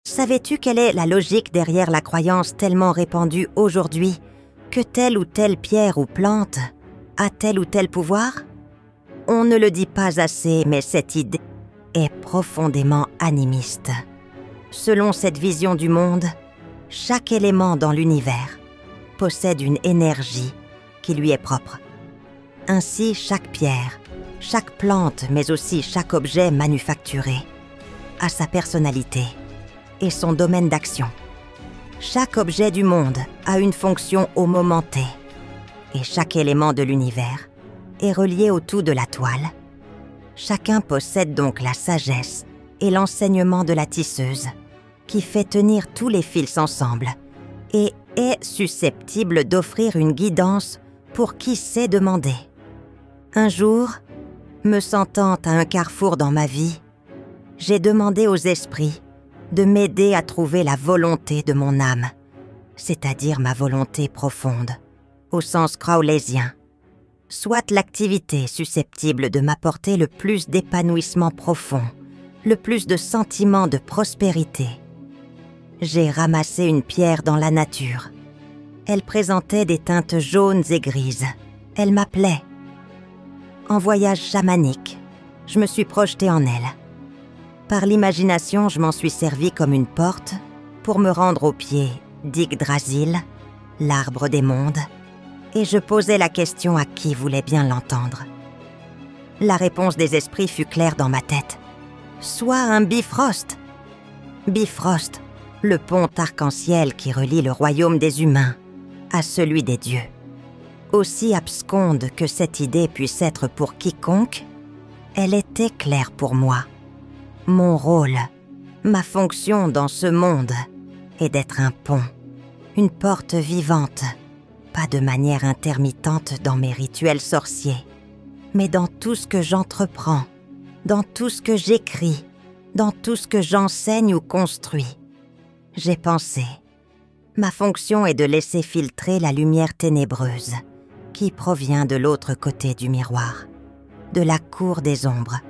Savais-tu quelle est la logique derrière la croyance tellement répandue aujourd'hui que telle ou telle pierre ou plante a tel ou tel pouvoir? On ne le dit pas assez, mais cette idée est profondément animiste. Selon cette vision du monde, chaque élément dans l'univers possède une énergie qui lui est propre. Ainsi, chaque pierre, chaque plante, mais aussi chaque objet manufacturé a sa personnalité et son domaine d'action. Chaque objet du monde a une fonction au moment T, et chaque élément de l'univers est relié au tout de la toile. Chacun possède donc la sagesse et l'enseignement de la tisseuse, qui fait tenir tous les fils ensemble, et est susceptible d'offrir une guidance pour qui sait demander. Un jour, me sentant à un carrefour dans ma vie, j'ai demandé aux esprits de m'aider à trouver la volonté de mon âme, c'est-à-dire ma volonté profonde, au sens crowleysien, soit l'activité susceptible de m'apporter le plus d'épanouissement profond, le plus de sentiments de prospérité. J'ai ramassé une pierre dans la nature. Elle présentait des teintes jaunes et grises. Elle m'appelait. En voyage chamanique, je me suis projetée en elle. Par l'imagination, je m'en suis servi comme une porte pour me rendre au pied d'Yggdrasil, l'arbre des mondes, et je posais la question à qui voulait bien l'entendre. La réponse des esprits fut claire dans ma tête. Soit un Bifrost. Bifrost, le pont arc-en-ciel qui relie le royaume des humains à celui des dieux. Aussi absconde que cette idée puisse être pour quiconque, elle était claire pour moi. Mon rôle, ma fonction dans ce monde est d'être un pont, une porte vivante, pas de manière intermittente dans mes rituels sorciers, mais dans tout ce que j'entreprends, dans tout ce que j'écris, dans tout ce que j'enseigne ou construis. J'ai pensé, ma fonction est de laisser filtrer la lumière ténébreuse qui provient de l'autre côté du miroir, de la cour des ombres,